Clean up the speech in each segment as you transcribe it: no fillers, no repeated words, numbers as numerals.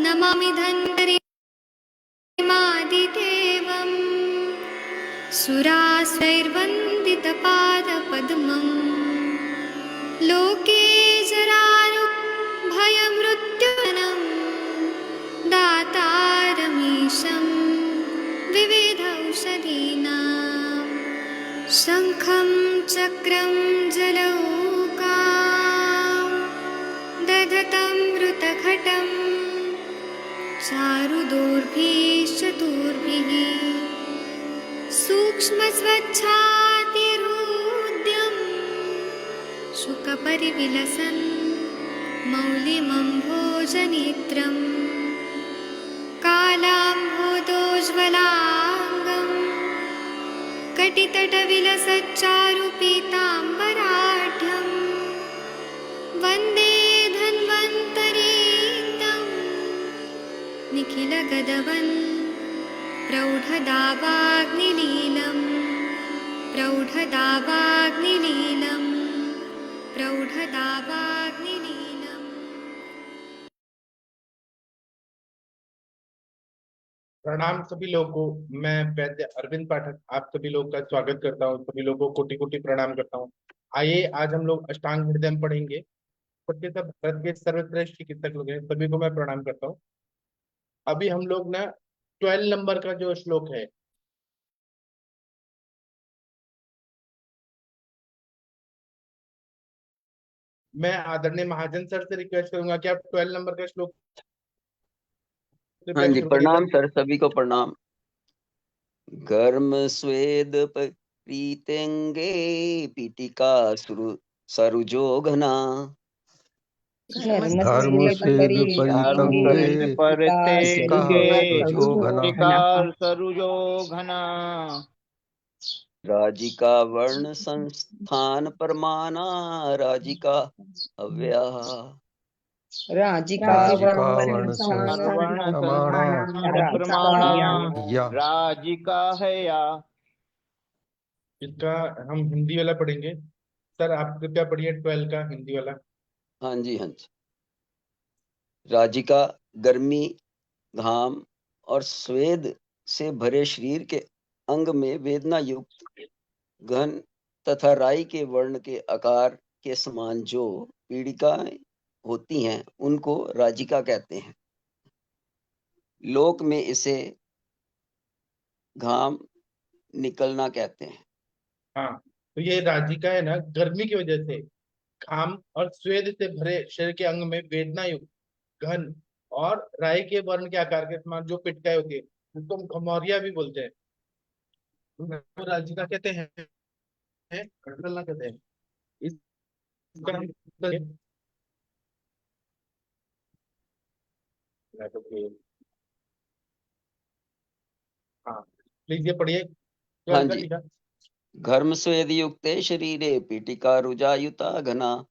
नमामि धन्वन्तरिमादिदेवम् सुरासुरैर्वन्दितपादपद्मम् लोके जरारुभयमृत्युजनम् दातारमीशं विविधौषधीनां शङ्खं चक्रं जलौकां दधतं मृतघटं चारुदोर्भिश्चतुर्भिः सूक्ष्मस्वच्छातिरुद्यं शुकपरिविलसन् मौलिमम्भोजनेत्रम् कालाम्भोदोज्ज्वलाङ्गं कटितटविलसच्चारुपीताम्बराढ्यं वन्दे धन्वन्तरीतं निखिलगदवन् प्रौढदावाग्निलीलं प्रौढदावाग्निलीलं प्रौढदावाग्निलीलम्। प्रणाम सभी लोगों को। मैं वैद्य अरविंद पाठक आप सभी लोगों का स्वागत करता हूँ। सभी लोगों को कोटि कोटि प्रणाम करता हूँ। आइए आज हम लोग अष्टांग हृदय में पढ़ेंगे। सबके सब भारत के सर्वश्रेष्ठ चिकित्सक लोग हैं, सभी को मैं प्रणाम करता हूँ। अभी हम लोग ना 12 नंबर का जो श्लोक है, मैं आदरणीय महाजन सर से रिक्वेस्ट करूंगा कि आप 12 नंबर का श्लोक। हाँ जी, प्रणाम सर, सभी को प्रणाम। गर्म स्वेद प्रीतेंगे पीटिका सरुजो घना धर्म स्वेद परितंगे सरुजो घना राजिका वर्ण संस्थान परमाना राजिका अव्या राजिका वर्ण राजिका है या। इसका हम हिंदी वाला पढ़ेंगे। सर आप कृपया पढ़िए 12 का हिंदी वाला। हाँ जी हाँ जी। राजिका गर्मी, घाम और स्वेद से भरे शरीर के अंग में वेदना युक्त घन तथा राई के वर्ण के आकार के समान जो पीड़िकाएं होती हैं उनको राजिका कहते हैं। लोक में इसे घाम निकलना कहते हैं। हाँ, तो ये राजिका है ना, गर्मी की वजह से घाम और स्वेद से भरे शरीर के अंग में वेदना युक्त घन और राई के वर्ण के आकार के समान जो पिटकाई होती है, उसको हम घमौरिया भी बोलते हैं। तो राजिका कहते हैं, कटकलना कहते हैं। इसका हम हाँ प्लीज ये पढ़िए। हाँ जी। घर्म स्वेद युक्ते शरीरे पीटिका रुजायुता घना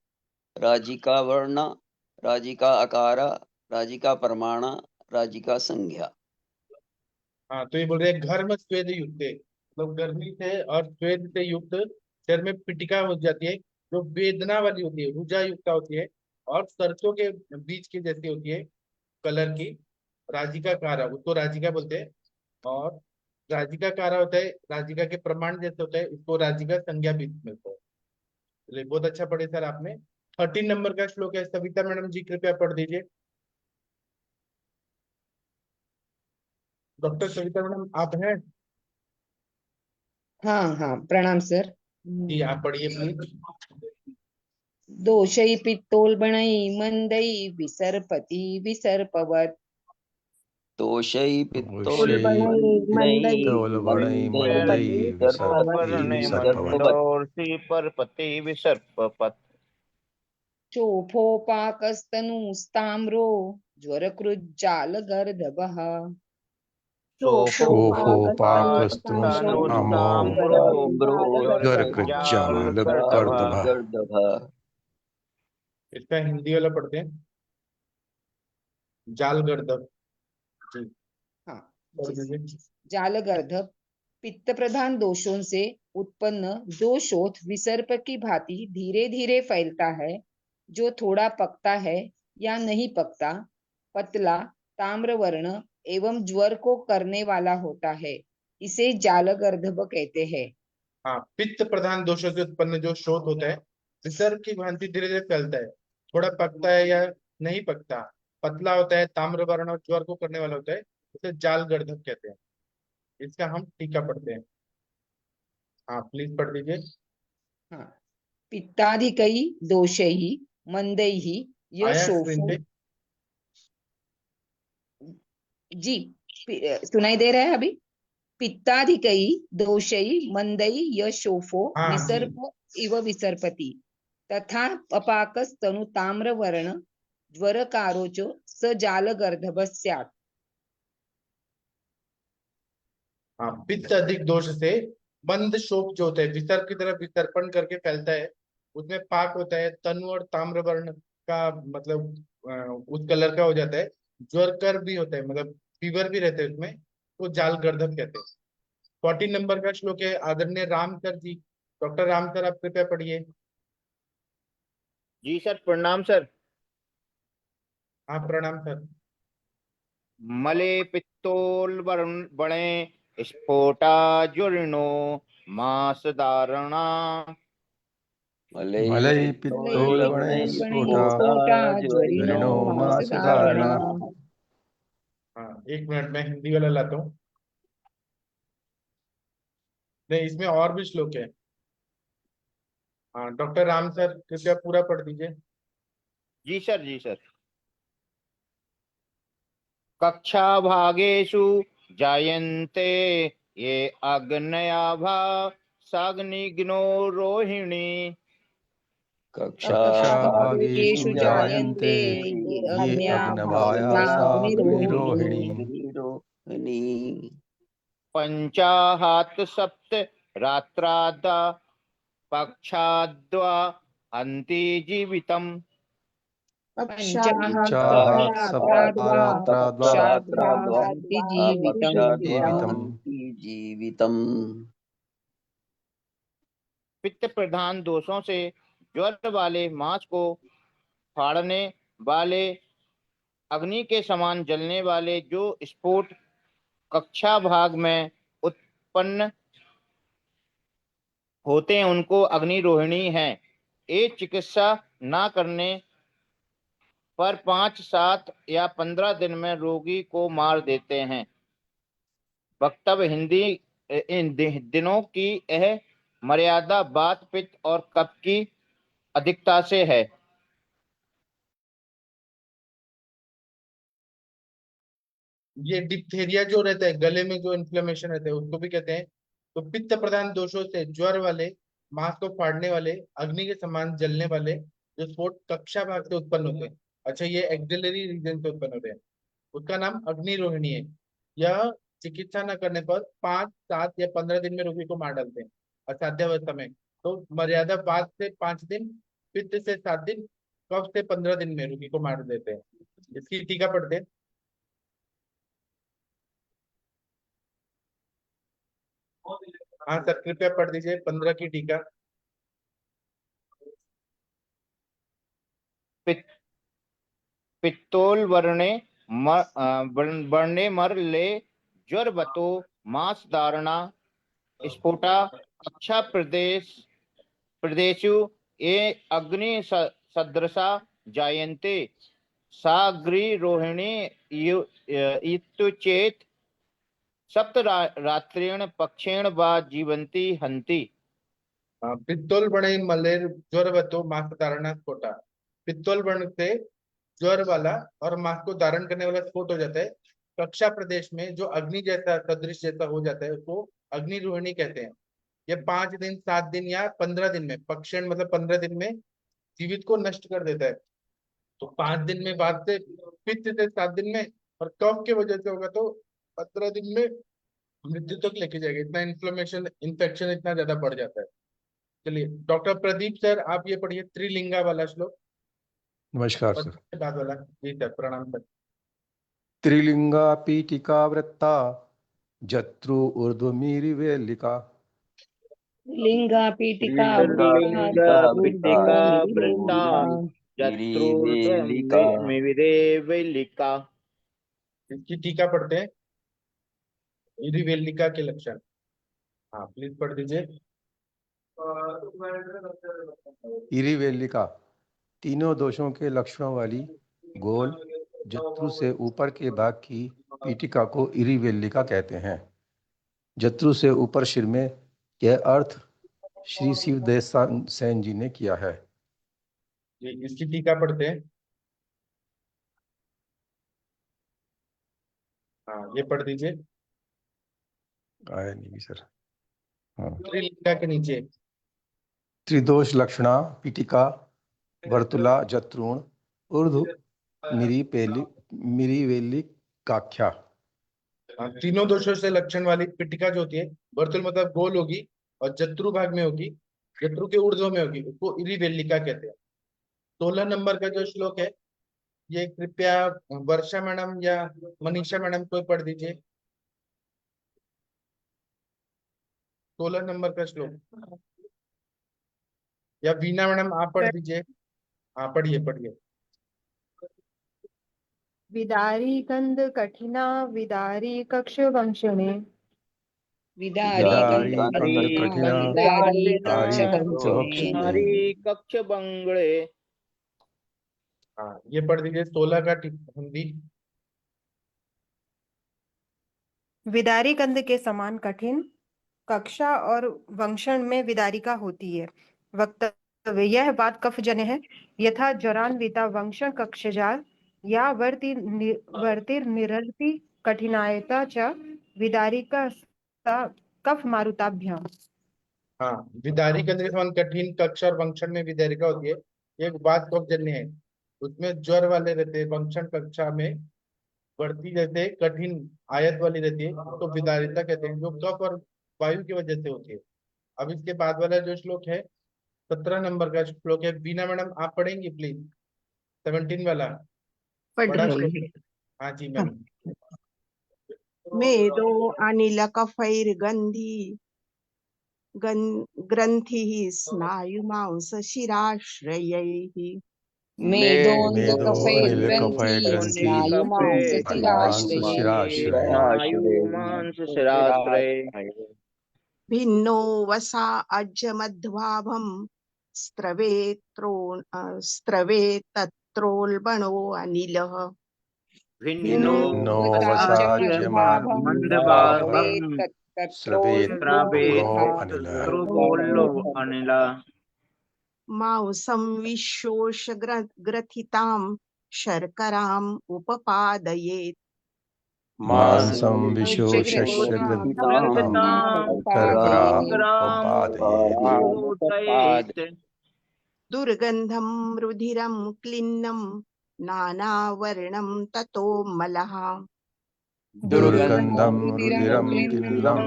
राजिका वर्णा राजिका आकारा राजिका परमाणा राजिका संज्ञा। हाँ, तो ये बोल रहे हैं घर्म स्वेद युक्त, मतलब गर्मी से और स्वेद से युक्त शरीर में पिटिका हो जाती है जो वेदना वाली होती है, रुजा युक्त होती है और सरसों के बीज की जैसी होती है कलर की। राजिका कारा, उसको राजिका बोलते हैं। और राजिका कारा होता है, राजिका के प्रमाण जैसे होता है, उसको राजिका संज्ञा भी मिलता है। चलिए बहुत अच्छा पढ़े सर आपने। 13 नंबर का श्लोक है, सविता मैडम जी कृपया पढ़ दीजिए। डॉक्टर सविता मैडम आप हैं? हाँ हाँ, प्रणाम सर। जी आप पढ़िए प्लीज। दोषई पित्तोल्बणई मंदई विसर्पति विसर्पवत। दोषई विसर्पवत्। चोफोपाकस्तनुस्ताम्रो ज्वरकृज्जालगर्दभः। इसका हिंदी वाला पढ़ते हैं। जाल गर्दभ। हाँ, जाल गर्दभ पित्त प्रधान दोषों से उत्पन्न दोषोथ विसर्प की भांति धीरे धीरे फैलता है, जो थोड़ा पकता है या नहीं पकता, पतला ताम्रवर्ण एवं ज्वर को करने वाला होता है, इसे जालगर्धब कहते हैं। हाँ, पित्त प्रधान दोषों से उत्पन्न जो शोथ होता है विसर्ग की भांति धीरे धीरे फैलता है, थोड़ा पकता है या नहीं पकता, पतला होता है, ताम्रवर्ण और ज्वर को करने वाला होता है, उसे जाल गर्धक कहते हैं। इसका हम टीका पढ़ते हैं। हाँ प्लीज पढ़ दीजिए। हाँ, पित्ताधिकै दोषैः मंदैः आया स्क्रीन यशोफो। पे? जी, सुनाई दे रहा है अभी? पित्ताधिकै दोषैः मंदैः यशोफो हाँ जी। विसर्प इव विसर्पति तथा अपाकस्तनु ताम्रवर्ण ज्वरकारो च स जालगर्धब स्यात्। हाँ, पित्त अधिक दोष से मंद शोक जो होता है विसर्ग की तरफ विसर्पण करके फैलता है, उसमें पाक होता है, तनु और ताम्रवर्ण का मतलब उस कलर का हो जाता है, ज्वर कर भी होता है, मतलब फीवर भी रहता है उसमें, तो जाल गर्धक कहते हैं। 14 नंबर का श्लोक है, आदरणीय Ram sir ji, doctor Ram sir आप कृपया पढ़िए। जी सर, प्रणाम सर। हाँ प्रणाम सर। मले पित्तोल्बणे स्फोटा ज्वरिणो मास धारणा। मलय मलय पित्तोल्बणे पित्तोल्बणे स्फोटा स्फोटा ज्वरिणो ज्वरिणो मासधारणा। मासधारणा। हाँ एक मिनट में हिंदी वाला लाता हूँ। नहीं, इसमें और भी श्लोक है। हाँ डॉक्टर राम सर कृपया पूरा पढ़ दीजिए। जी सर, जी सर। कक्षा भागेषु जायन्ते ये अग्नयाभा साग्निग्नो रोहिणी। कक्षाभागेषु जायन्ते ये ये अग्न्याभासाग्निरोहिणी। अग्निरोहिणी। पंचाहात सप्त रात्रादा पक्षाद्वा हन्ति जीवितम्। पञ्चाहात् सप्तारात्राद्वा जीवितम्। जीवितम्। पित्त प्रधान दोषों से ज्वर वाले मांस को फाड़ने वाले, अग्नि के समान जलने वाले जो स्फोट कक्षा भाग में उत्पन्न होते हैं उनको अग्निरोहिणी है। ये चिकित्सा ना करने पर 5, 7 या 15 दिन में रोगी को मार देते हैं। वक्तव्य हिंदी। इन दिनों की यह मर्यादा वात, पित्त और कफ की अधिकता से है। ये डिप्थेरिया जो रहता है, गले में जो इन्फ्लेमेशन रहता है उसको भी कहते हैं। तो पित्त प्रधान दोषों से ज्वर वाले, मांस को फाड़ने वाले, अग्नि के समान जलने वाले जो स्फोट कक्षा भाग से उत्पन्न होते हैं, अच्छा ये एक्सिलरी रीजन से उत्पन्न होते हैं, उसका नाम अग्निरोहिणी है। यह चिकित्सा न करने पर 5, 7 या 15 दिन में रोगी को मार डालते हैं असाध्यावस्था में। तो मर्यादा वात से 5 दिन, पित्त से 7 दिन, कफ से 15 दिन में रोगी को मार देते हैं। इसकी टीका पढ़ते हैं। हाँ सर कृपया पढ़ दीजिए 15 की टीका। पित्त पित्तोल वर्णे मर ले ज्वर बतो मास धारणा स्फोटा कक्षा प्रदेशु ये अग्नि सदृशा जायन्ते साग्निरोहिणी इत्युचेत सप्त रात्रेण पक्षेण वा जीवन्ति हन्ति। पित्तोल बणे मलेर ज्वर बतो मास धारणा स्फोटा। पित्तोल बण से ज्वर वाला और मांस को धारण करने वाला स्फोट हो जाता है कक्षा प्रदेश में, जो अग्नि जैसा सदृश जैसा हो जाता है उसको अग्निरोहिणी कहते हैं। ये 5 दिन, 7 दिन या 15 दिन में, पक्षण मतलब 15 दिन में जीवित को नष्ट कर देता है। तो 5 दिन में बाद से, पित्त से 7 दिन में, और कफ के वजह से होगा तो 15 दिन में मृत्यु तक लेके जाएगा। इतना इन्फ्लेमेशन, इन्फेक्शन इतना ज्यादा बढ़ जाता है। चलिए डॉक्टर प्रदीप सर आप ये पढ़िए त्रिलिंगा वाला श्लोक। नमस्कार और सर। बाद वाला। जी सर प्रणाम सर। त्रिलिंगा पीठिका वृत्ता जत्रु ऊर्ध्वमीरिवेलिका। लिंगा पीठिका लिंगा पिटिका वृत्ता गिरिवेलिका। जत्रोर्ध्वमिरे वेलिका। इसकी टीका पढ़ते हैं। इरिवेलिका के लक्षण। हाँ प्लीज पढ़ दीजिए। इरिवेलिका तीनों दोषों के लक्षणों वाली गोल जत्रु से ऊपर के भाग की पीठिका को इरिवेलिका कहते हैं। जत्रु से ऊपर सिर में यह अर्थ श्री शिवदेव सेन जी ने किया है। इसकी टीका पढ़ते हैं। हाँ ये पढ़ दीजिए। आया नहीं सर। हाँ। त्रिलिंगा के नीचे। त्रिदोष लक्षणा पीठिका वर्तुला जत्रुण ऊर्ध्व मिरीवेलिकाख्या। हाँ, तीनों दोषों से लक्षण वाली पिटिका जो होती है, वर्तुल मतलब गोल होगी और जत्रु भाग में होगी, जत्रु के ऊर्ध्व में होगी, उसको इरिवेलिका कहते हैं। 16 नंबर का जो श्लोक है, ये कृपया वर्षा मैडम या मनीषा मैडम कोई पढ़ दीजिए। 16 नंबर का श्लोक, या वीना मैडम आप पढ़ दीजिए। हाँ पढ़िए पढ़िए। विदारी कंद कठिना विदारी कक्ष वंशने विदारी कठिना विदारी हरि कक्ष बंगले। हाँ ये पढ़ दीजिए 16 का हिंदी। विदारी कंद के समान कठिन कक्षा और वंशण में विदारिका होती है। वक्तव्य यह बात कफ जन्य है, यथा ज्वरान्विता वंशण कक्षजाल या वर्तिर्निरति कठिनायता च विदारिका कफ मारुताभ्याम। हाँ विदारी कंद के समान कठिन कक्ष और वंशण में विदारिका होती है। एक बात कफजन्य है, उसमें ज्वर वाले रहते हैं, वंशण कक्षा में बढ़ती रहते हैं, कठिन आयत वाली रहती है, तो विदारिता कहते हैं, जो कफ और वायु की वजह से होती है। अब इसके बाद वाला जो श्लोक है 17 नंबर का श्लोक है, बीना मैडम आप पढ़ेंगी प्लीज। 17 वाला बड़ा श्लोक। हाँ जी मैम। मेदो अनिल कफैर्गन्धी ग्रंथिः स्नायुमांस शिराश्रयैः भिन्नो वसा अज्जमध्वाभं स्त्रवेतत्रोल्बणो अनिलः भिन्नो अनिला मांसं विशोष ग्रथितां शर्कराम् उपपादयेत् मांसं विशोषस्य दुर्गन्धं रुधिरं क्लिन्नं नानावर्णं ततो मलः दुर्गन्धं रुधिरं किल्लं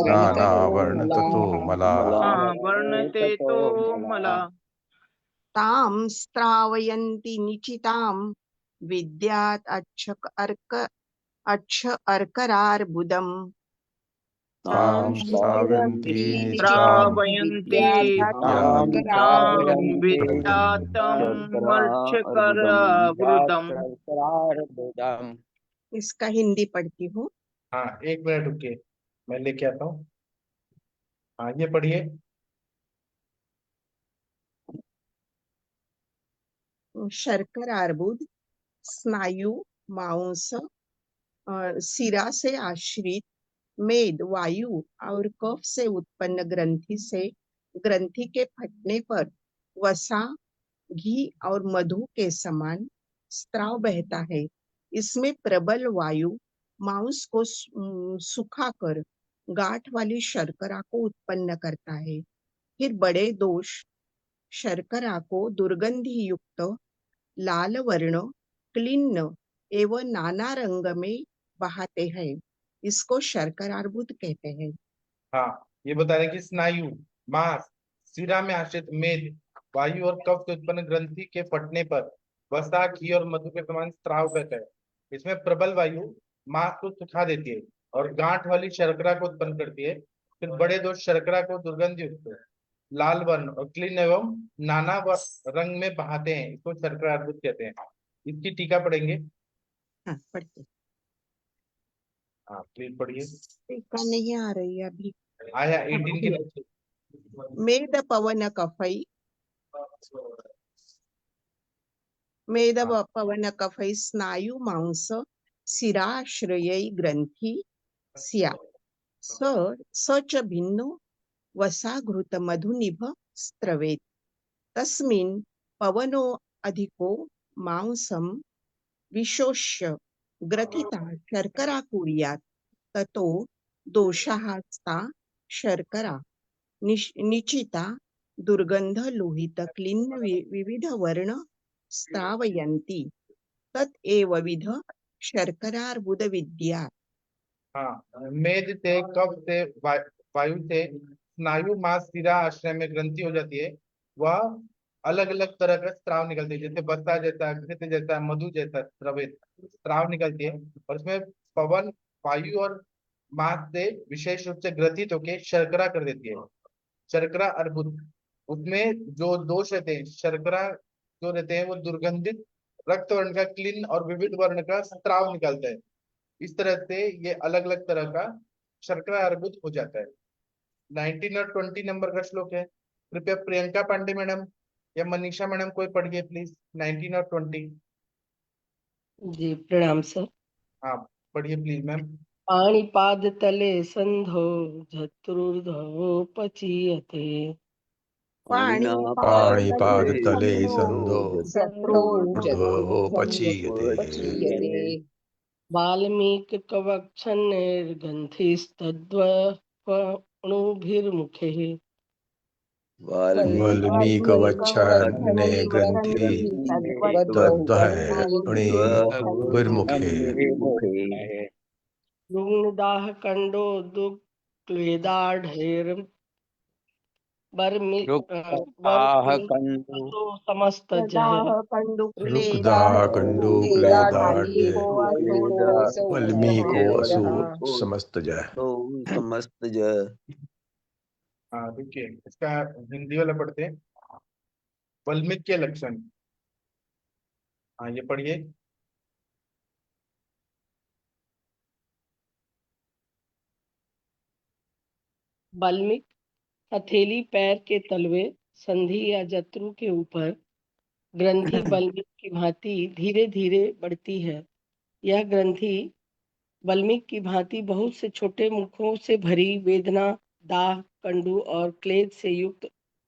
नानावर्ण ततो मला तां स्त्रावयन्ति निचितां विद्यात् अच्छ अर्करार्बुदम् तां श्रावयन्ति इसका हिंदी पढ़ती हूँ। हाँ एक मिनट रुकिए, मैं लेके आता हूँ। हाँ ये पढ़िए। शर्कर अर्बुद स्नायु मांस सिरा से आश्रित मेद वायु और कफ से उत्पन्न ग्रंथि के फटने पर वसा घी और मधु के समान स्त्राव बहता है। इसमें प्रबल वायु मांस को सुखाकर गांठ वाली शर्करा को उत्पन्न करता है। फिर बड़े दोष शर्करा को दुर्गंधि युक्त लाल वर्ण क्लिन्न एवं नाना रंग में बहाते हैं। इसको शर्करार्बुद कहते हैं। हाँ ये बता रहे कि स्नायु मांस सिरा में आश्रित मेद वायु और कफ से उत्पन्न ग्रंथि के फटने पर वसा घी और मधु के समान स्त्राव बहता है। इसमें प्रबल वायु मांस को सुखा देती है और गांठ वाली शर्करा को उत्पन्न करती है। फिर बड़े दोष शर्करा को दुर्गंध युक्त लाल वर्ण और क्लीन एवं नाना रंग में बहाते हैं। इसको शर्करार्बुद कहते हैं। इसकी टीका पढ़ेंगे। हाँ पढ़ते। हाँ प्लीज पढ़िए। टीका नहीं आ रही है अभी। आया 18 के नीचे। मेद पवन कफै मेद हाँ पवन कफै स्नायु मांस शिराश्रयै ग्रंथि स्या स च भिन्नो वसाघृत मधुनिभ स्त्रवेत् तस्मिन् पवनो अधिको मांसं विशोष्य ग्रथिता शर्करा कुर्यात् ततो दोषाः सा शर्करा निचिता दुर्गंध लोहित क्लिन्न विविध वर्ण स्त्रावयन्ति तत् एव विध शर्करार्बुद विद्या। हाँ मेद से कफ से वायु से स्नायु मांस शिरा आश्रय में ग्रंथि हो जाती है। वह अलग अलग तरह का स्राव निकलती है, जैसे बसा जैसा, घृत जैसा, मधु जैसा स्रवित स्राव निकलती है। और उसमें पवन वायु और मांस से विशेष रूप से ग्रथित होकर शर्करा कर देती है। शर्करा अर्बुद, उसमें जो दोष रहते हैं, शर्करा जो रहते हैं वो दुर्गंधित रक्त वर्ण का क्लीन और विविध वर्ण का स्राव निकलता है। इस तरह से ये अलग अलग तरह का शर्करा अर्बुद हो जाता है। 19 और 20 नंबर का श्लोक है। कृपया प्रियंका पांडे मैडम या मनीषा मैडम कोई पढ़िए प्लीज 19 और 20। जी प्रणाम सर। हाँ पढ़िए प्लीज मैम। पाणिपाद तले संधो जत्रुर्धवो पचीयते पाणिपाद तले संधो जत्रो ऊर्ध्वो जत्रुर्ध्वो पचीयते पचीयते वाल्मीक कवक्षन्निर्गन्थिस्तद्वणुभिर्मुखे वल्मीकवच्छन्ने ग्रन्थि तद्वहे विर्मुखे रुग्णदाह कंडो दुक्लेदाढेर बर्मितो समस्तजः रुक्दाः कण्डूक्लेदाढ्ये वल्मीको असु समस्तजः। हाँ देखिए इसका हिंदी वाला पढ़ते हैं। वाल्मीकि के लक्षण। हाँ ये पढ़िए। वाल्मीकि हथेली पैर के तलवे संधि या जत्रु के ऊपर ग्रंथि वाल्मीकि की भांति धीरे धीरे बढ़ती है। यह ग्रंथि वाल्मीकि की भांति बहुत से छोटे मुखों से भरी वेदना, दाह, कंडू और क्लेद से युक्त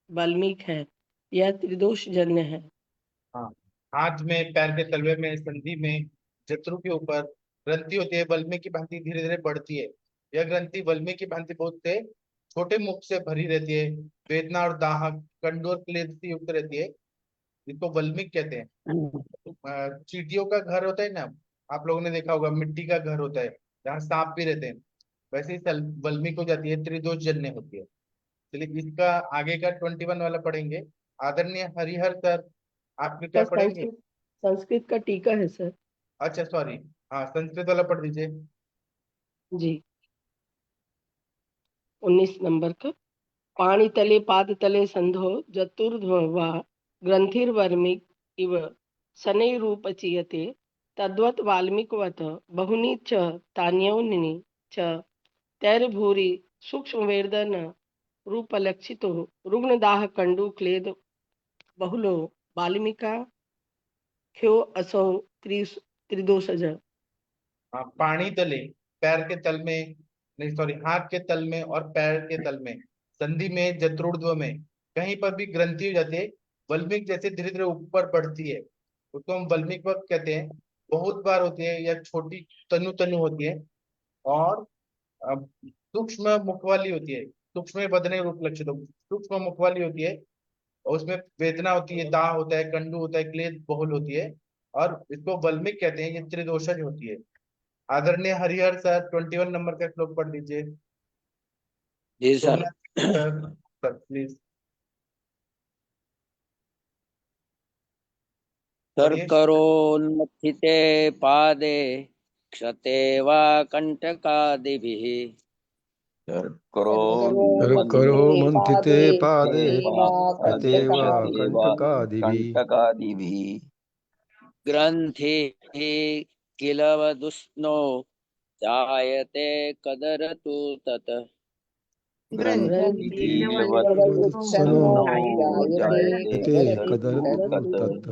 वाल्मीकि है। यह त्रिदोष जन्य है। हाँ हाथ में, पैर के तलवे में, संधि में, जत्रु के ऊपर ग्रंथि होती है। वाल्मीकि की भांति धीरे धीरे बढ़ती है। यह ग्रंथि वाल्मीकि की भांति बहुत से छोटे मुख से भरी रहती है। वेदना और दाह, कंडू और क्लेद से युक्त रहती है। इसको वाल्मीकि कहते हैं। चींटियों का घर होता है ना, आप लोगों ने देखा होगा, मिट्टी का घर होता है जहाँ सांप भी रहते हैं। वैसे ही वाल्मीकि हो जाती है, त्रिदोष जन्य होती है। चलिए इसका आगे का 21 वाला पढ़ेंगे। आदरणीय हरिहर सर आप क्या पढ़ेंगे? संस्कृत का टीका है सर। अच्छा सॉरी, हाँ संस्कृत वाला पढ़ दीजिए जी 19 नंबर का। पाणी तले पाद तले संधो जतुर्ध्वा ग्रंथिर्वर्मिक इव शनैरूपचीयते तद्वत् वाल्मीकिवत् बहुनी च तान्योनि च तैर्भूरि सूक्ष्मवेदन रूपलक्षितो रुग्णदाह कंडू क्लेद बहुलो वाल्मीका ख्यो असौ त्रिदोषज। हाँ पानी तले, पैर के तल में, नहीं सॉरी हाथ के तल में और पैर के तल में, संधि में, जत्रुर्ध्व में कहीं पर भी ग्रंथि हो जाती है। वाल्मीकि जैसे धीरे धीरे ऊपर बढ़ती है उसको हम वाल्मीकि वक्त कहते हैं। बहुत बार होती है या छोटी तनु तनु होती है और सूक्ष्म मुख वाली होती है। सूक्ष्म बदने रूप लक्षित सूक्ष्म मुख वाली होती है और उसमें वेदना होती है, दाह होता है, कंडू होता है, क्लेद बहुल होती है और इसको वाल्मीकि कहते हैं। ये त्रिदोषज होती है। आदरणीय हरिहर सर 21 नंबर का श्लोक पढ़ दीजिए। जी सर। Sir please. शर्करोन्मथिते पादे क्षते वा कंटकादिभिः शर्करो मंथिते पादे क्षते वा कंटकादिभिः ग्रन्थिः किल वदुष्णो जायते कदरतु तत् ग्रन्थिवदुत्सनो जायते कदरतु तत्।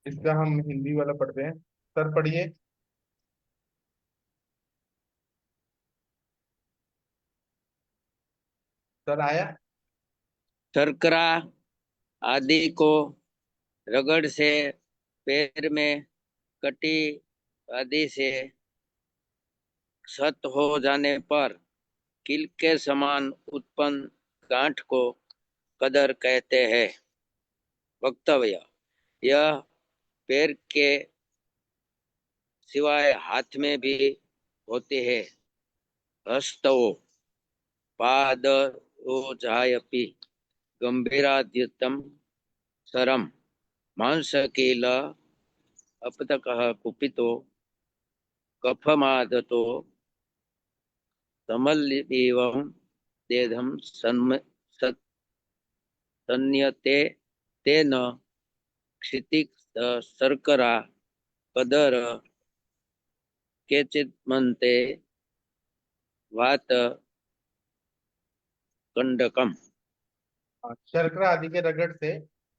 इसका हम हिंदी वाला पढ़ते हैं। सर पढ़िए। सर आया। शर्करा आदि को रगड़ से पैर में कटी आदि से क्षत हो जाने पर कील के समान उत्पन्न गांठ को कदर कहते हैं। वक्तव्य: यह पैर के सिवाय हाथ में भी होते हैं। हस्तौ पादोजायपि गंभीराद्यतम सरम मांसकील अपतकः कुपितो कफमादतो समल्लिवं देधं तन्यते तेन क्षितिक शर्करा कदर केचिन्मन्ते वात कंडकम। शर्करा आदि के रगड़ से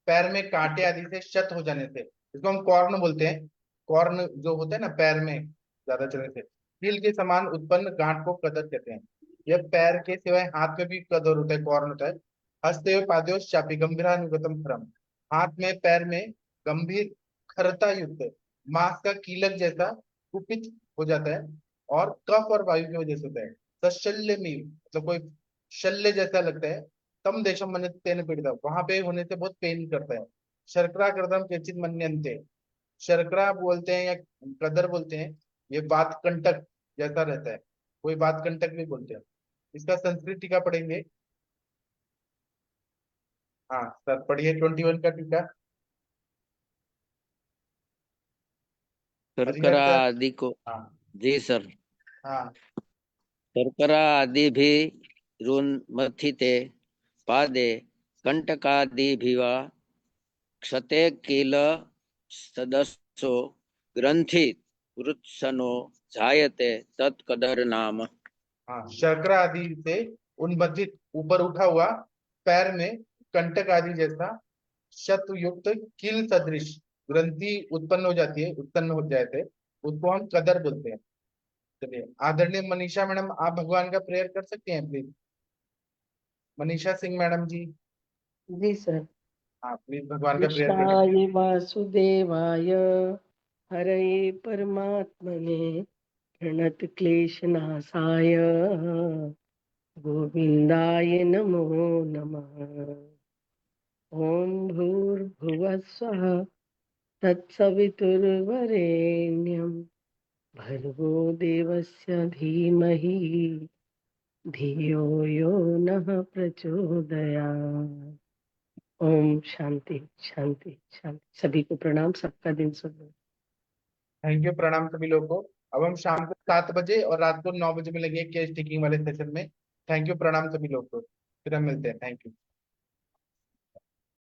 पैर में कांटे आदि से क्षत हो जाने से, इसको हम कॉर्न बोलते हैं। कॉर्न जो होता है ना पैर में ज्यादा चलने से, कील के समान उत्पन्न गांठ को कदर कहते हैं। यह पैर के सिवाय हाथ में भी कदर होता है, कॉर्न होता है। हस्ते पाद्योश चापी गंभीरानुगतम खरम, हाथ में पैर में गंभीर खरता युक्त मांस का कीलक जैसा कुपित हो जाता है और कफ और वायु की वजह से होता है। सशल्य में मतलब कोई शल्य जैसा लगता है। तम देशम मन तेन पीड़िता, वहां पे होने से बहुत पेन करता है। शर्करा कृतम केचित मन्यन्ते, शर्करा बोलते हैं या कदर बोलते हैं, ये बात कंटक जैसा रहता है, कोई बात कंटक भी बोलते हैं। इसका संस्कृत टीका पढ़ेंगे। हाँ सर पढ़िए 21 का टीका। शर्करा सर। आदि को, हाँ जी सर। हाँ शर्करा आदि भी रुन्मथिते पादे कंटकादिभिव क्षते किल सदस्यो ग्रंथि वृत्सनो जायते तत्कदर नाम। हाँ, शर्करा आदि से उन्मथित ऊपर उठा हुआ पैर में कंटक आदि जैसा शत युक्त कील सदृश ग्रंथि उत्पन्न हो जाती है, उत्पन्न हो जाते, उसको हम कदर बोलते हैं। चलिए आदरणीय मनीषा मैडम, आप भगवान का प्रेयर कर सकते हैं प्लीज। मनीषा सिंह मैडम जी, जी सर। हाँ प्लीज भगवान का प्रेयर कर सकते कृष्णाय हैं। वासुदेवाय हरये परमात्मने प्रणतक्लेशनाशाय गोविन्दाय नमो नमः। ॐ भूर्भुवः स्वः तत्सवितुर्वरेण्यं भर्गो देवस्य धीमहि धियो यो नः प्रचोदयात्। ओम शांति शांति शांति। सभी को प्रणाम, सबका दिन शुभ हो। थैंक यू, प्रणाम सभी लोगों को। अब हम शाम को 7 बजे और रात को 9 बजे मिलेंगे केस टेकिंग वाले सेशन में। थैंक यू, प्रणाम सभी लोगों को। फिर हम मिलते हैं। Thank you.